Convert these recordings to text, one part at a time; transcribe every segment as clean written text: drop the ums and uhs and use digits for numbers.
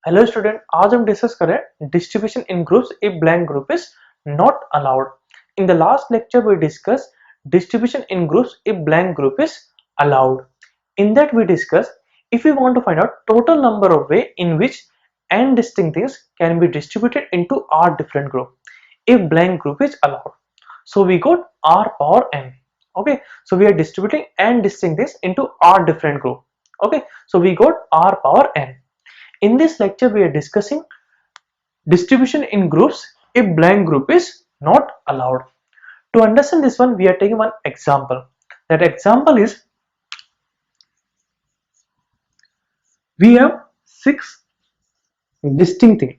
Hello student, आज हम discuss करें distribution in groups if blank group is not allowed. In the last lecture we discussed distribution in groups if blank group is allowed. In that we discussed if we want to find out total number of way in which n distinct things can be distributed into r different group if blank group is allowed. So we got r power n. Okay, so we are distributing n distinct things into r different group. Okay, so we got r power n. In this lecture, we are discussing distribution in groups if blank group is not allowed. To understand this one, we are taking one example. That example is we have 6 distinct things.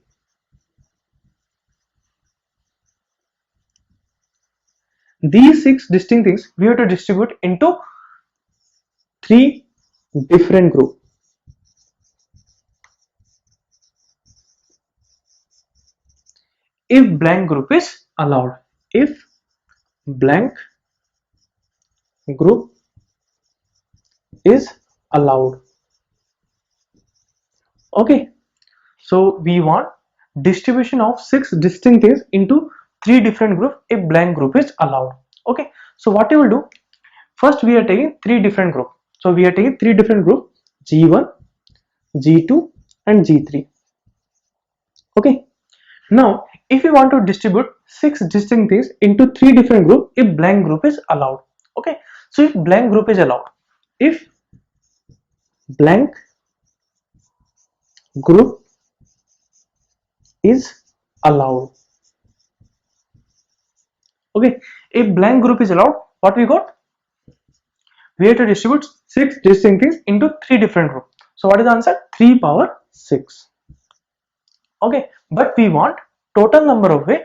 These 6 distinct things we have to distribute into 3 different groups. If blank group is allowed. If blank group is allowed. Okay, so we want distribution of 6 distinct things into 3 different groups if blank group is allowed. Okay, so what you will do, first we are taking 3 different groups. So we are taking 3 different groups, G1, G2 and G3. Okay, now if you want to distribute 6 distinct things into 3 different groups if blank group is allowed. Okay, so if blank group is allowed, if blank group is allowed. Okay, if blank group is allowed, what we got? We have to distribute 6 distinct things into 3 different groups. So what is the answer? 3 power 6. Okay, but we want total number of way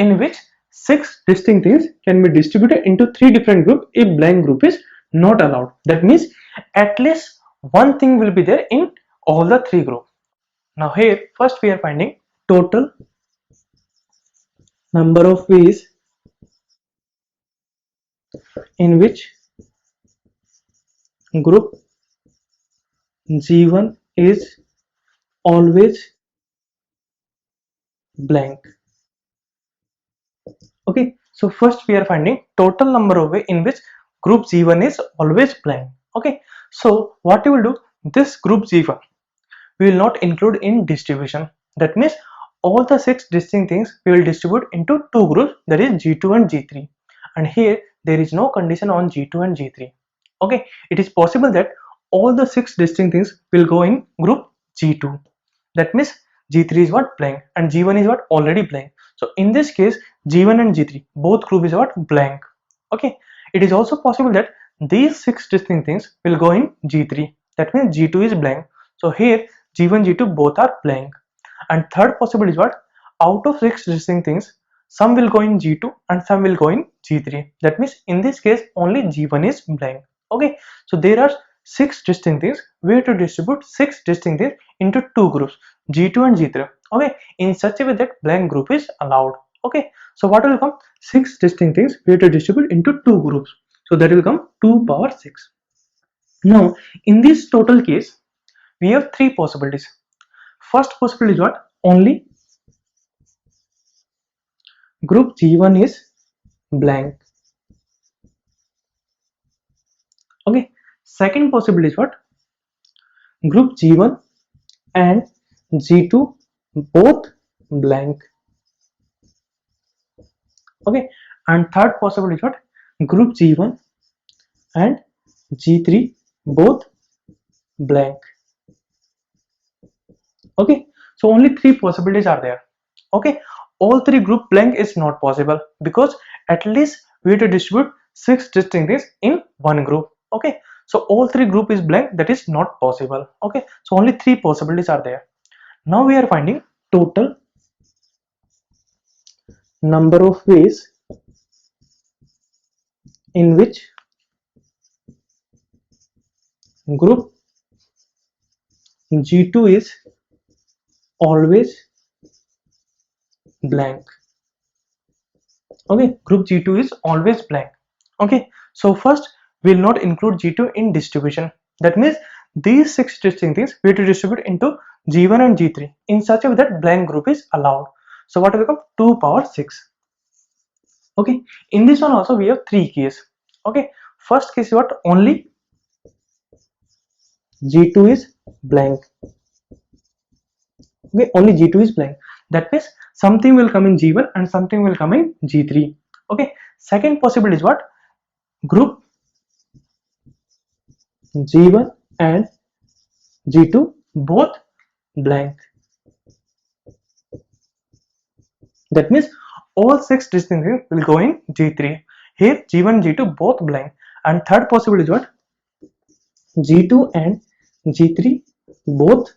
in which 6 distinct things can be distributed into 3 different groups if blank group is not allowed. That means at least one thing will be there in all the 3 groups. Now here first we are finding total number of ways in which group G1 is always blank. Okay, so first we are finding total number of way in which group G1 is always blank. Okay, so what you will do, this group G1 we will not include in distribution. That means all the 6 distinct things we will distribute into 2 groups, that is G2 and G3, and here there is no condition on G2 and G3. Okay, it is possible that all the 6 distinct things will go in group G2. That means G3 is what? Blank, and G1 is what? Already blank. So in this case G1 and G3 both group is what? Blank. Okay, it is also possible that these 6 distinct things will go in G3. That means G2 is blank. So here G1, G2 both are blank. And third possibility is what? Out of 6 distinct things, some will go in G2 and some will go in G3. That means in this case only G1 is blank. Okay, so there are 6 distinct things. We have to distribute 6 distinct things into 2 groups, G2 and G3. Okay, in such a way that blank group is allowed. Okay, so what will come? 6 distinct things we have to distribute into 2 groups. So that will come 2 power 6. Now in this total case we have 3 possibilities. First possibility is what? Only group G1 is blank. Okay, second possibility is what? Group G1 and G2 both blank. Okay, and third possibility is what? Group G1 and G3 both blank. Okay, so only 3 possibilities are there. Okay, all 3 group blank is not possible because at least we have to distribute 6 distinct things in one group. Okay, so all 3 group is blank, that is not possible. Okay, so only 3 possibilities are there. Now we are finding total number of ways in which group G2 is always blank. Okay, group G2 is always blank. Okay, so first we will not include G2 in distribution. That means these 6 distinct things we have to distribute into G1 and G3 in such a way that blank group is allowed. So what will become 2 power 6. Okay, in this one also we have 3 keys. Okay, first case is what? Only G2 is blank. Okay, only G2 is blank. That means something will come in G1 and something will come in G3. Okay, second possibility is what? Group G1 and G2 both blank. That means all 6 distinct things will go in G3. Here G1 and G2 both blank. And third possibility is what? G2 and G3 both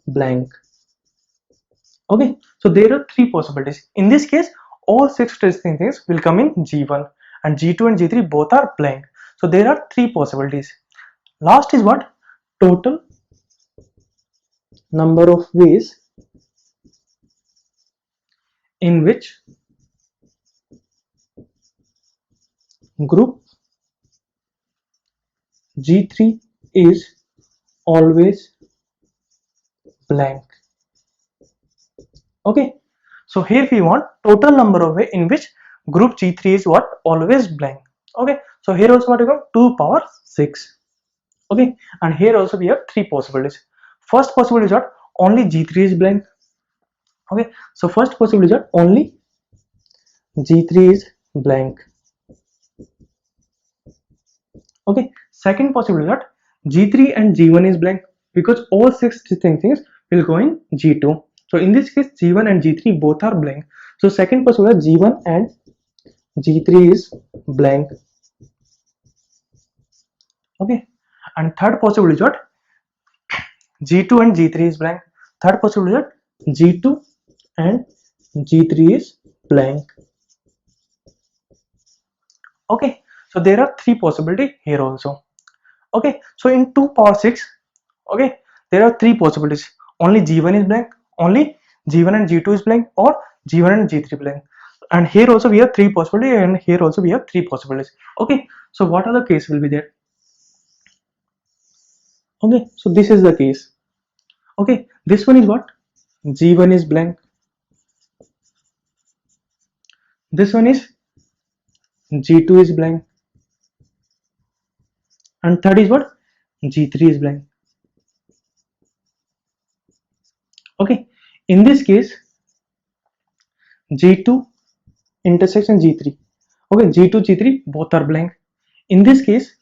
blank. Okay, so there are 3 possibilities. In this case, all 6 distinct things will come in G1 and G2 and G3 both are blank. So there are 3 possibilities. Last is what? Total number of ways in which group G3 is always blank. Okay, so here we want total number of way in which group G3 is what? Always blank. Okay, so here also what we got? 2 power 6. Okay, and here also we have 3 possibilities. First possibility is what? Only G3 is blank. Okay, so first possibility is what? Only G3 is blank. Okay, second possibility is what? G3 and G1 is blank, because all 6 distinct things will go in G2. So in this case G1 and G3 both are blank. So second possibility is G1 and G3 is blank. Okay, and third possibility is what? G2 and G3 is blank. Third possibility is what? G2 and G3 is blank. Okay, so there are 3 possibilities here also. Okay, so in 2 power 6, okay, there are 3 possibilities. Only G1 is blank, only G1 and G2 is blank, or G1 and G3 blank. And here also we have 3 possibilities, and here also we have 3 possibilities. Okay, so what are the case will be there? Okay, so this is the case. Okay, this one is what? G1 is blank. This one is G2 is blank. And third is what? G3 is blank. Okay, in this case G2 intersection G3. Okay, G2 G3 both are blank. In this case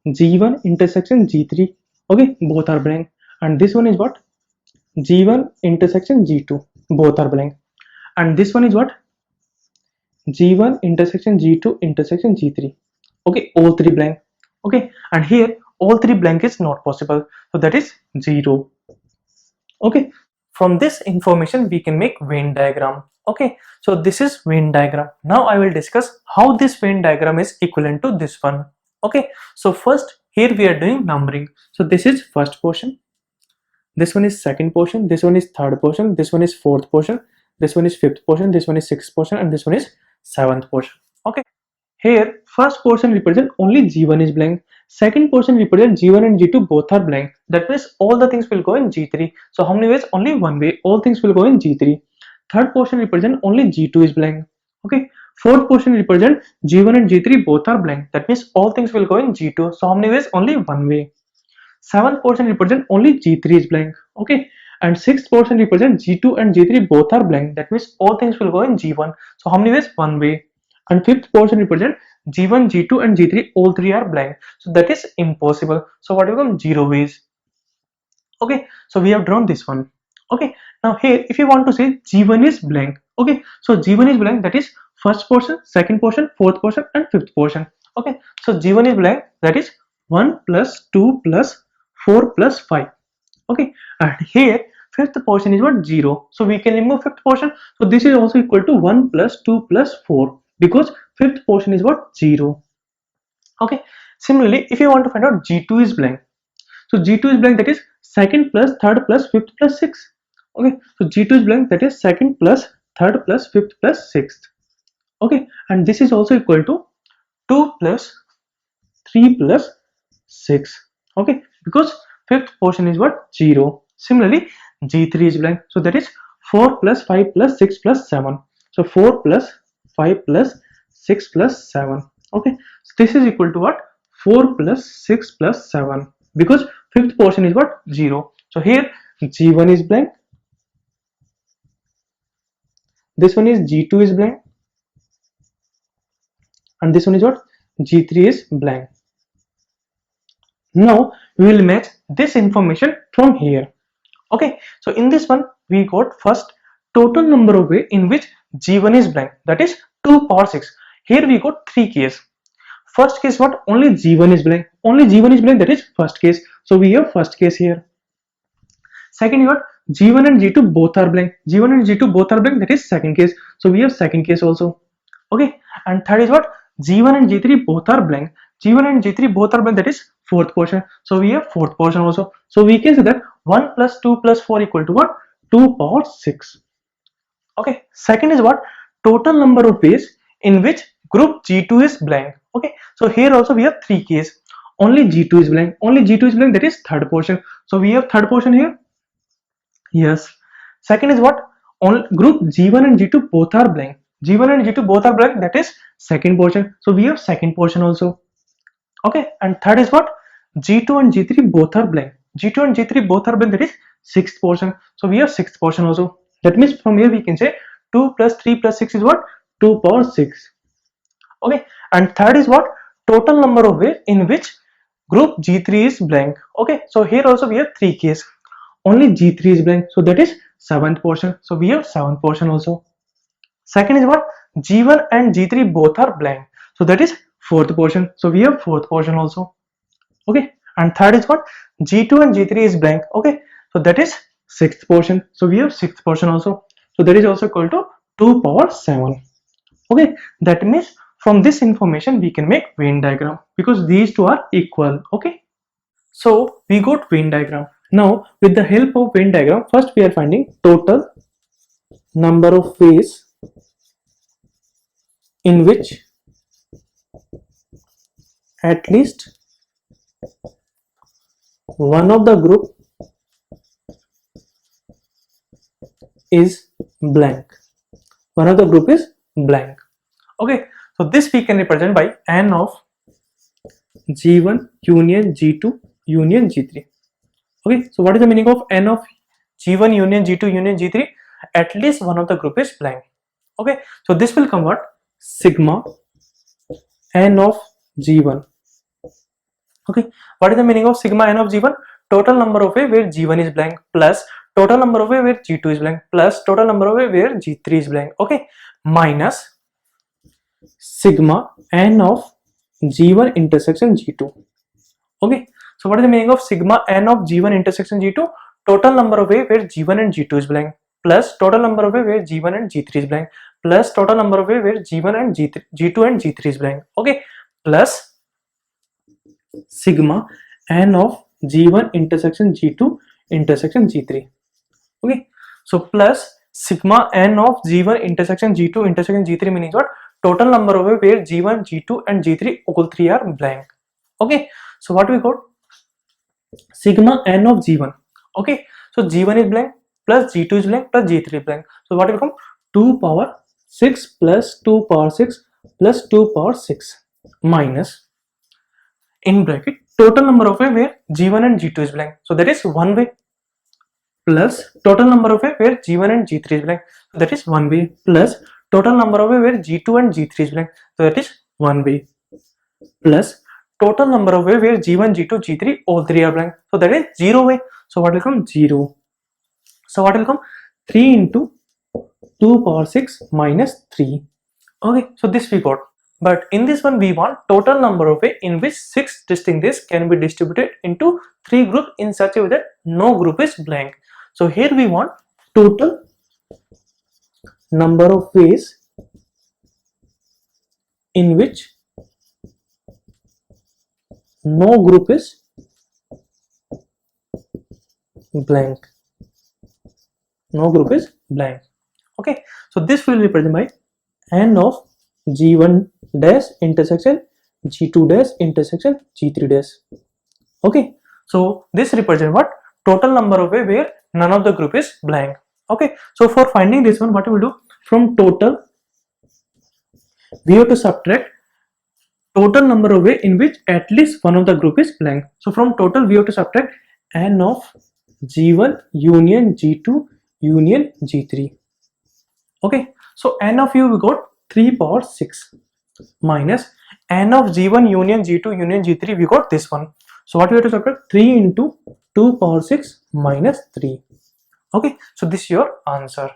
G1 intersection G3. Okay, both are blank. And this one is what? G1 intersection G2 both are blank. And this one is what? G1 intersection G2 intersection G3. Okay, all 3 blank. Okay, and here all 3 blank is not possible, so that is 0. Okay, from this information we can make Venn diagram. Okay, so this is Venn diagram. Now I will discuss how this Venn diagram is equivalent to this one. Okay, so first here we are doing numbering. So this is first portion, this one is second portion, this one is third portion, this one is fourth portion, this one is fifth portion, this one is sixth portion, and this one is seventh portion. Okay, here first portion represent only G1 is blank, second portion represent G1 and G2 both are blank. That means all the things will go in G3. So how many ways? Only one way, all things will go in G3. Third portion represent only G2 is blank. Okay, fourth portion represent G1 and G3 both are blank. That means all things will go in G2. So how many ways? Only one way. Seventh portion represent only G3 is blank. Okay, and sixth portion represent G2 and G3 both are blank. That means all things will go in G1. So how many ways? One way. And fifth portion represent G1, G2 and G3 all 3 are blank. So that is impossible. So what will become? 0 ways. Okay, so we have drawn this one. Okay, now here if you want to say G1 is blank. Okay, so G1 is blank, that is first portion, second portion, fourth portion and fifth portion. Okay, so G1 is blank, that is 1 plus 2 plus 4 plus 5. Okay, and here fifth portion is what? 0. So we can remove fifth portion. So this is also equal to 1 plus 2 plus 4, because fifth portion is what? 0. Okay, similarly if you want to find out G2 is blank, so G2 is blank, that is second plus third plus fifth plus sixth. Okay, so G2 is blank, that is second plus third plus fifth plus sixth. Okay, and this is also equal to 2 plus 3 plus 6. Okay, because fifth portion is what? 0. Similarly, G3 is blank. So that is 4 plus 5 plus 6 plus 7. So 4 plus 5 plus 6 plus 7. Okay. So this is equal to what? 4 plus 6 plus 7. Because fifth portion is what? 0. So here G1 is blank. This one is G2 is blank. And this one is what? G3 is blank. Now we will match this information from here. Okay, so in this one we got first total number of way in which G1 is blank, that is 2 power 6. Here we got 3 cases. First case what? Only G1 is blank. Only G1 is blank, that is first case. So we have first case here. Second is what? G1 and G2 both are blank. G1 and G2 both are blank, that is second case. So we have second case also. Okay, and third is what? G1 and G3 both are blank. G1 and G3 both are blank, that is fourth portion. So we have fourth portion also. So we can say that 1 plus 2 plus 4 equal to what? 2 power 6. Okay, second is what? Total number of ways in which group G2 is blank. Okay, so here also we have 3 cases. Only G2 is blank. Only G2 is blank, that is third portion. So we have third portion here. Yes. Second is what? Only group G1 and G2 both are blank. G1 and G2 both are blank, that is second portion. So we have second portion also. Okay, and third is what? G2 and G3 both are blank. G2 and G3 both are blank, that is sixth portion. So we have sixth portion also. That means from here we can say 2 plus 3 plus 6 is what? 2 power 6. Okay, and third is what? Total number of ways in which group G3 is blank. Okay, so here also we have 3 cases. Only G3 is blank, so that is seventh portion. So we have seventh portion also. Second is what? G1 and G3 both are blank, so that is fourth portion. So we have fourth portion also. Okay, and third is what? G2 and G3 is blank. Okay, so that is sixth portion. So we have sixth portion also. So that is also equal to 2 power 7. Okay, that means from this information we can make Venn diagram because these two are equal. Okay, so we got Venn diagram. Now with the help of Venn diagram, first we are finding total number of ways in which at least one of the group is blank. One of the group is blank. Okay, so this we can represent by n of G1 union G2 union G3. Okay, so what is the meaning of n of G1 union G2 union G3? At least one of the group is blank. Okay, so this will convert sigma n of G1. Okay, what is the meaning of sigma n of G1? Total number of way where G1 is blank plus total number of way where G2 is blank plus total number of way where G3 is blank. Okay, minus sigma n of G1 intersection G2. Okay, so what is the meaning of sigma n of G1 intersection G2? Total number of way where G1 and G2 is blank plus total number of way where G1 and G3 is blank plus total number of way where G1 and G2 and G3 is blank. Okay, plus sigma n of G1 intersection G2 intersection G3. Okay, so plus sigma n of G1 intersection G2 intersection G3 means what? Total number of way where G1, G2 and G3 all three are blank. Okay, so what we got? Sigma n of G1. Okay, so G1 is blank plus G2 is blank plus G3 is blank. So what will come? 2 power 6 plus 2 power 6 plus 2 power 6 minus in bracket total number of way where G1 and G2 is blank. So that is one way plus total number of way where G1 and G3 is blank. So that is one way plus total number of way where G2 and G3 is blank. So that is one way plus total number of way where G1, G2, G3 all three are blank. So that is 0 way. So what will come? 0. So what will come? 3 into 2 power 6 minus 3. Okay, so this we got. But in this one we want total number of way in which 6 distinct days can be distributed into 3 groups in such a way that no group is blank. So here we want total number of ways in which no group is blank. No group is blank. Okay, so this will represent by n of G1 dash intersection G2 dash intersection G3 dash. Okay, So this represents what? Total number of way where none of the group is blank. Okay, so for finding this one, what we will do? From total we have to subtract total number of way in which at least one of the group is blank. So from total we have to subtract n of G1 union G2 union G3. Okay, so n of u we got 3 power 6 minus n of G1 union G2 union G3 we got this one. So what we have to subtract? 3 into 2 power 6 minus 3. Okay, so this is your answer.